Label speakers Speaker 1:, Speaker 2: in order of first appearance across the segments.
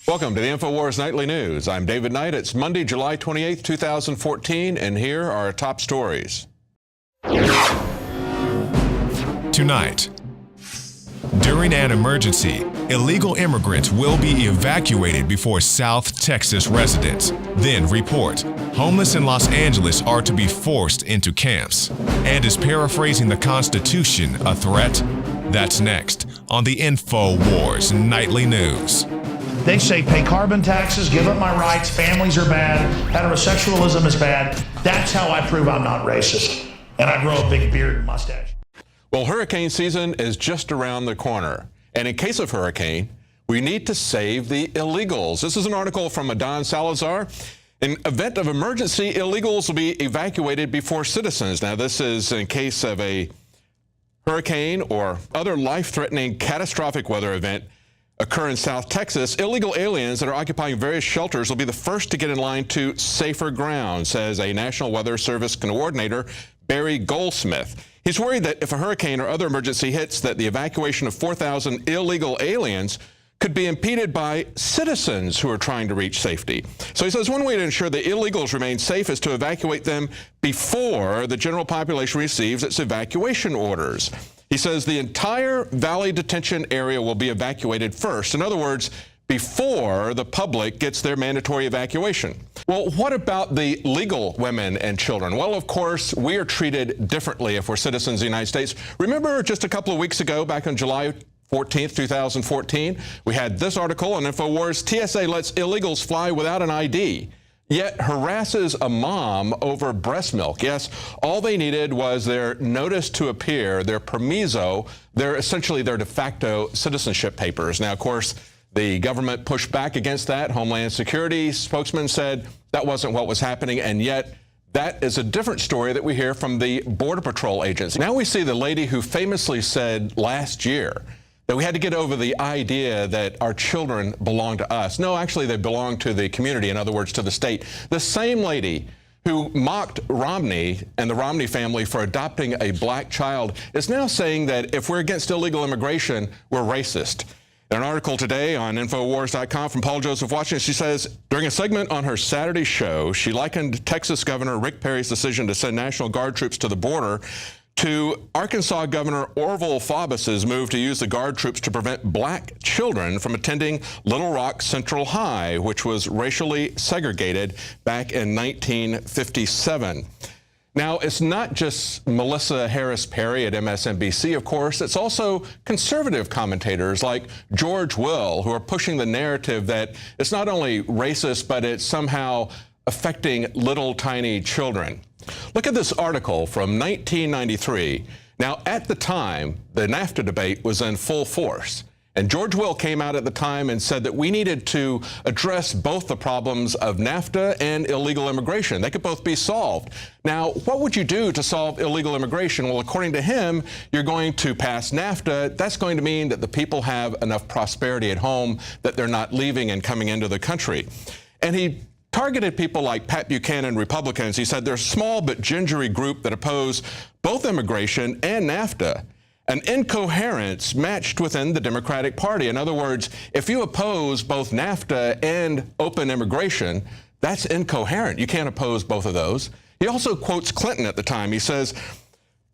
Speaker 1: Welcome to the InfoWars Nightly News. I'm David Knight. It's Monday, July 28th, 2014, and here are our top stories.
Speaker 2: Tonight, during an emergency, illegal immigrants will be evacuated before South Texas residents. Then report, homeless in Los Angeles are to be forced into camps. And is paraphrasing the Constitution a threat? That's next on the InfoWars Nightly News.
Speaker 3: They say pay carbon taxes, give up my rights, families are bad, heterosexualism is bad. That's how I prove I'm not racist. And I grow a big beard and mustache.
Speaker 1: Well, hurricane season is just around the corner. And in case of hurricane, we need to save the illegals. This is an article from Adon Salazar. In event of emergency, illegals will be evacuated before citizens. Now, this is in case of a hurricane or other life-threatening catastrophic weather event occur in South Texas. Illegal aliens that are occupying various shelters will be the first to get in line to safer ground, says a National Weather Service coordinator, Barry Goldsmith. He's worried that if a hurricane or other emergency hits, that the evacuation of 4,000 illegal aliens could be impeded by citizens who are trying to reach safety. So he says one way to ensure the illegals remain safe is to evacuate them before the general population receives its evacuation orders. He says the entire Valley Detention Area will be evacuated first. In other words, before the public gets their mandatory evacuation. Well, what about the legal women and children? Well, of course, we are treated differently if we're citizens of the United States. Remember just a couple of weeks ago, back on July 14th, 2014, we had this article on InfoWars. TSA lets illegals fly without an ID, yet harasses a mom over breast milk. Yes, all they needed was their notice to appear, their permiso, essentially their de facto citizenship papers. Now, of course, the government pushed back against that. Homeland Security spokesman said that wasn't what was happening, and yet that is a different story that we hear from the Border Patrol agents. Now we see the lady who famously said last year that we had to get over the idea that our children belong to us. No, actually, they belong to the community, in other words, to the state. The same lady who mocked Romney and the Romney family for adopting a black child is now saying that if we're against illegal immigration, we're racist. In an article today on Infowars.com from Paul Joseph Washington, she says, during a segment on her Saturday show, she likened Texas Governor Rick Perry's decision to send National Guard troops to the border to Arkansas Governor Orville Faubus's move to use the Guard troops to prevent black children from attending Little Rock Central High, which was racially segregated back in 1957. Now, it's not just Melissa Harris Perry at MSNBC, of course. It's also conservative commentators like George Will, who are pushing the narrative that it's not only racist, but it's somehow affecting little tiny children. Look at this article from 1993. Now, at the time, the NAFTA debate was in full force. And George Will came out at the time and said that we needed to address both the problems of NAFTA and illegal immigration. They could both be solved. Now, what would you do to solve illegal immigration? Well, according to him, you're going to pass NAFTA. That's going to mean that the people have enough prosperity at home that they're not leaving and coming into the country. And he targeted people like Pat Buchanan, Republicans. He said they're a small but gingery group that oppose both immigration and NAFTA. An incoherence matched within the Democratic Party. In other words, if you oppose both NAFTA and open immigration, that's incoherent. You can't oppose both of those. He also quotes Clinton at the time. He says,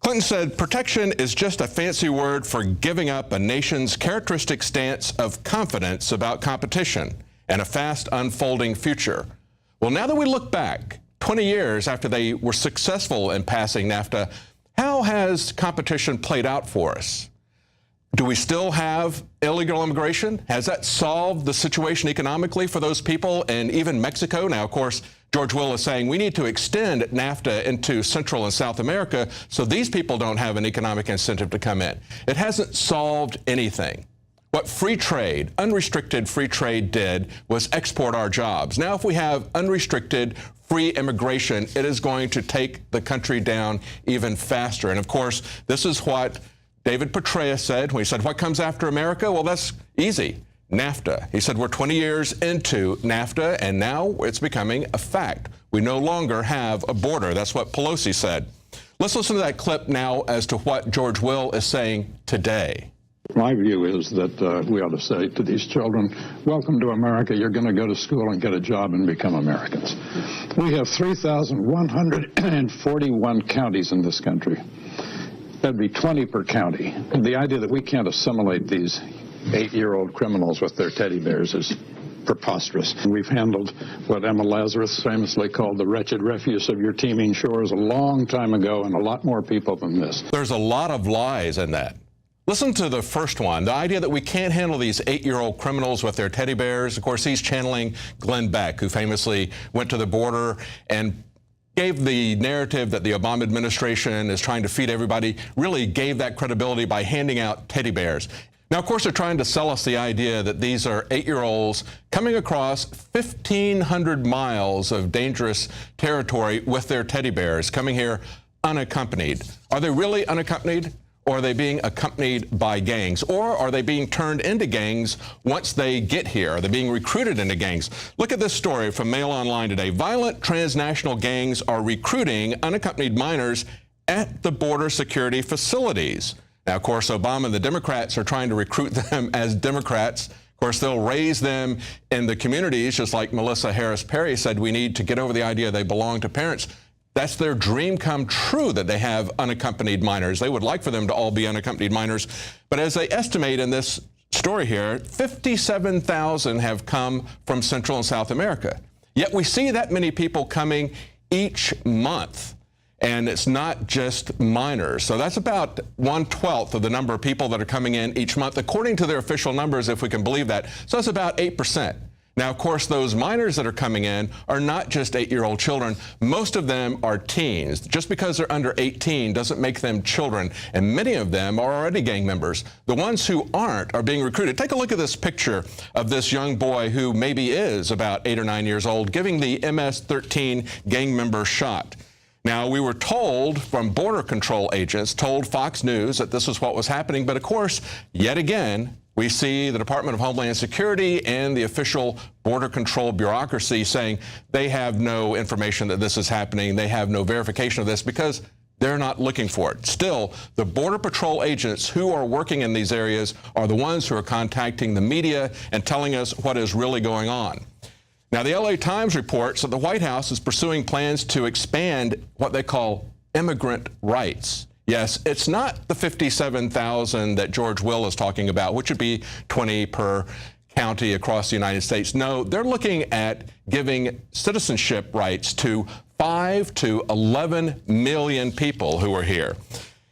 Speaker 1: Clinton said, protection is just a fancy word for giving up a nation's characteristic stance of confidence about competition and a fast unfolding future. Well, now that we look back 20 years after they were successful in passing NAFTA, how has competition played out for us? Do we still have illegal immigration? Has that solved the situation economically for those people and even Mexico? Now, of course, George Will is saying we need to extend NAFTA into Central and South America so these people don't have an economic incentive to come in. It hasn't solved anything. What free trade, unrestricted free trade did was export our jobs. Now, if we have unrestricted free immigration, it is going to take the country down even faster. And of course, this is what David Petraeus said when he said, what comes after America? Well, that's easy. NAFTA. He said, we're 20 years into NAFTA, and now it's becoming a fact. We no longer have a border. That's what Pelosi said. Let's listen to that clip now as to what George Will is saying today.
Speaker 4: My view is that we ought to say to these children, welcome to America. You're going to go to school and get a job and become Americans. We have 3,141 counties in this country. That'd be 20 per county. And the idea that we can't assimilate these 8-year-old criminals with their teddy bears is preposterous. We've handled what Emma Lazarus famously called the wretched refuse of your teeming shores a long time ago, and a lot more people than this.
Speaker 1: There's a lot of lies in that. Listen to the first one, the idea that we can't handle these 8-year-old criminals with their teddy bears. Of course, he's channeling Glenn Beck, who famously went to the border and gave the narrative that the Obama administration is trying to feed everybody, really gave that credibility by handing out teddy bears. Now, of course, they're trying to sell us the idea that these are 8-year-olds coming across 1,500 miles of dangerous territory with their teddy bears, coming here unaccompanied. Are they really unaccompanied? Or are they being accompanied by gangs? Or are they being turned into gangs once they get here? Are they being recruited into gangs? Look at this story from Mail Online today. Violent transnational gangs are recruiting unaccompanied minors at the border security facilities. Now, of course, Obama and the Democrats are trying to recruit them as Democrats. Of course, they'll raise them in the communities, just like Melissa Harris Perry said, we need to get over the idea they belong to parents. That's their dream come true, that they have unaccompanied minors. They would like for them to all be unaccompanied minors. But as they estimate in this story here, 57,000 have come from Central and South America. Yet we see that many people coming each month. And it's not just minors. So that's about 1/12 of the number of people that are coming in each month, according to their official numbers, if we can believe that. So that's about 8%. Now, of course, those minors that are coming in are not just 8-year-old children. Most of them are teens. Just because they're under 18 doesn't make them children, and many of them are already gang members. The ones who aren't are being recruited. Take a look at this picture of this young boy who maybe is about 8 or 9 years old, giving the MS-13 gang member shot. Now, we were told from border control agents, told Fox News that this is what was happening, but of course, yet again, we see the Department of Homeland Security and the official border control bureaucracy saying they have no information that this is happening. They have no verification of this because they're not looking for it. Still, the Border Patrol agents who are working in these areas are the ones who are contacting the media and telling us what is really going on. Now, the LA Times reports that the White House is pursuing plans to expand what they call immigrant rights. Yes, it's not the 57,000 that George Will is talking about, which would be 20 per county across the United States. No, they're looking at giving citizenship rights to 5 to 11 million people who are here.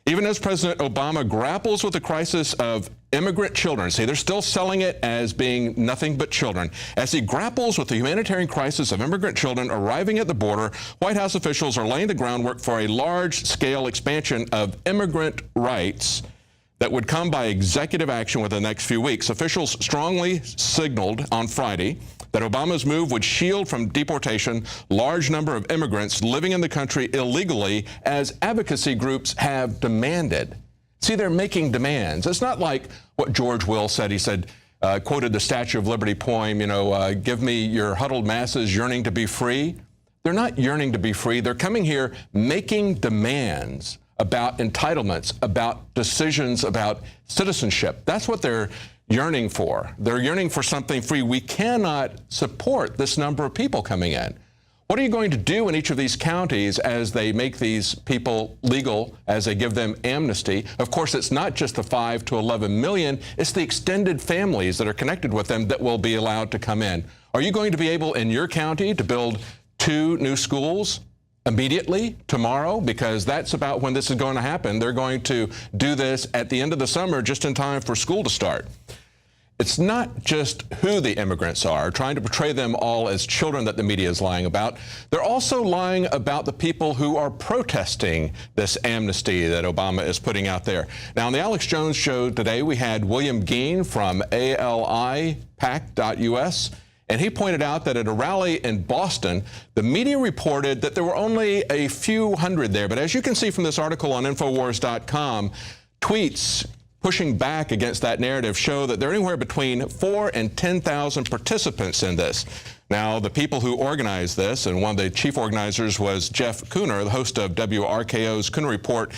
Speaker 1: Even as President Obama grapples with the crisis of immigrant children, see, they're still selling it as being nothing but children. As he grapples with the humanitarian crisis of immigrant children arriving at the border, White House officials are laying the groundwork for a large-scale expansion of immigrant rights that would come by executive action within the next few weeks. Officials strongly signaled on Friday that Obama's move would shield from deportation large number of immigrants living in the country illegally, as advocacy groups have demanded. See, they're making demands. It's not like what George Will said. He said, quoted the Statue of Liberty poem, give me your huddled masses yearning to be free. They're not yearning to be free. They're coming here making demands about entitlements, about decisions, about citizenship. That's what they're yearning for. They're yearning for something free. We cannot support this number of people coming in. What are you going to do in each of these counties as they make these people legal, as they give them amnesty? Of course, it's not just the 5 to 11 million. It's the extended families that are connected with them that will be allowed to come in. Are you going to be able in your county to build 2 new schools immediately tomorrow? Because that's about when this is going to happen. They're going to do this at the end of the summer, just in time for school to start. It's not just who the immigrants are, trying to portray them all as children that the media is lying about. They're also lying about the people who are protesting this amnesty that Obama is putting out there. Now, on the Alex Jones Show today, we had William Geen from ALIPAC.us, and he pointed out that at a rally in Boston, the media reported that there were only a few hundred there. But as you can see from this article on Infowars.com, tweets pushing back against that narrative show that there are anywhere between 4,000 and 10,000 participants in this. Now, the people who organized this, and one of the chief organizers was Jeff Kuhner, the host of WRKO's Kuhner Report,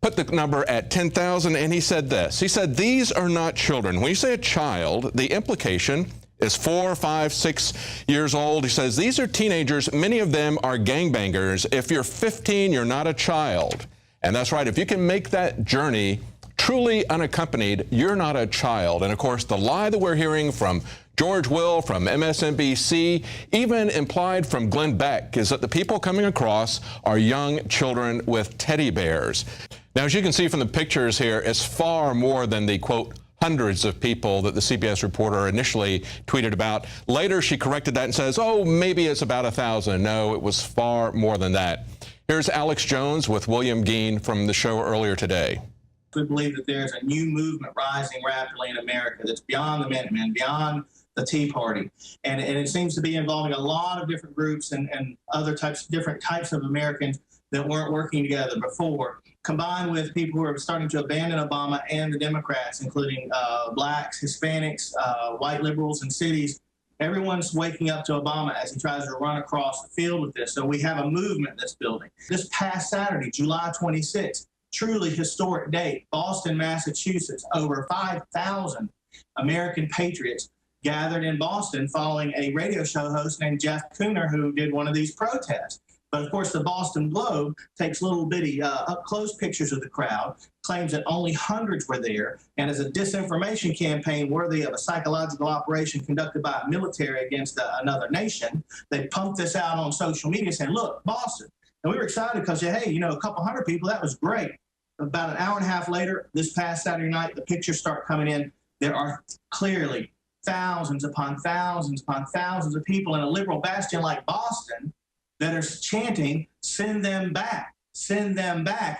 Speaker 1: put the number at 10,000, and he said this. He said, these are not children. When you say a child, the implication is 4, 5, 6 years old. He says, these are teenagers. Many of them are gangbangers. If you're 15, you're not a child. And that's right. If you can make that journey truly unaccompanied, you're not a child. And of course, the lie that we're hearing from George Will, from MSNBC, even implied from Glenn Beck, is that the people coming across are young children with teddy bears. Now, as you can see from the pictures here, it's far more than the, quote, hundreds of people that the CBS reporter initially tweeted about. Later, she corrected that and says, oh, maybe it's about 1,000. No, it was far more than that. Here's Alex Jones with William Geen from the show earlier today.
Speaker 5: We believe that there's a new movement rising rapidly in America that's beyond the Minutemen, beyond the Tea Party. And it seems to be involving a lot of different groups and other different types of Americans that weren't working together before, combined with people who are starting to abandon Obama and the Democrats, including blacks, Hispanics, white liberals in cities. Everyone's waking up to Obama as he tries to run across the field with this. So we have a movement that's building. This past Saturday, July 26th, truly historic date, Boston, Massachusetts, over 5,000 American patriots gathered in Boston following a radio show host named Jeff Cooner, who did one of these protests. But of course, the Boston Globe takes little bitty up-close pictures of the crowd, claims that only hundreds were there, and as a disinformation campaign worthy of a psychological operation conducted by a military against another nation, they pumped this out on social media saying, look, Boston. And we were excited because, hey, you know, a couple hundred people, that was great. About an hour and a half later, this past Saturday night, the pictures start coming in. There are clearly thousands upon thousands upon thousands of people in a liberal bastion like Boston that are chanting, send them back,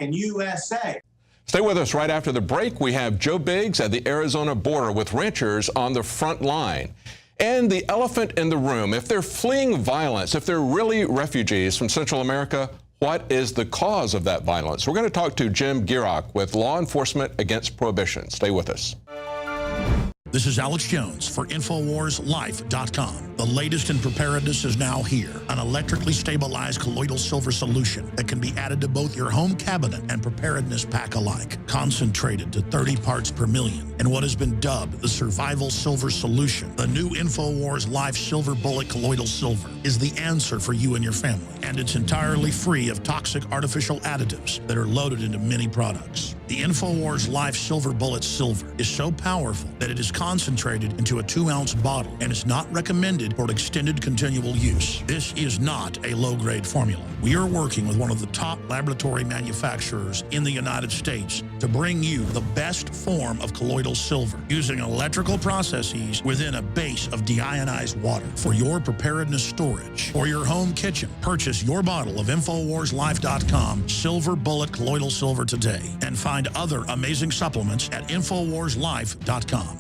Speaker 5: and USA.
Speaker 1: Stay with us. Right after the break, we have Joe Biggs at the Arizona border with ranchers on the front line. And the elephant in the room, if they're fleeing violence, if they're really refugees from Central America, what is the cause of that violence? We're going to talk to Jim Gierach with Law Enforcement Against Prohibition. Stay with us.
Speaker 3: This is Alex Jones for InfoWarsLife.com. The latest in preparedness is now here. An electrically stabilized colloidal silver solution that can be added to both your home cabinet and preparedness pack alike. Concentrated to 30 parts per million in what has been dubbed the survival silver solution. The new InfoWars Life Silver Bullet Colloidal Silver is the answer for you and your family. And it's entirely free of toxic artificial additives that are loaded into many products. The InfoWars Life Silver Bullet Silver is so powerful that it is concentrated into a 2-ounce bottle and is not recommended for extended continual use. This is not a low-grade formula. We are working with one of the top laboratory manufacturers in the United States to bring you the best form of colloidal silver using electrical processes within a base of deionized water for your preparedness storage or your home kitchen. Purchase your bottle of InfoWarsLife.com Silver Bullet Colloidal Silver today and find other amazing supplements at InfoWarsLife.com.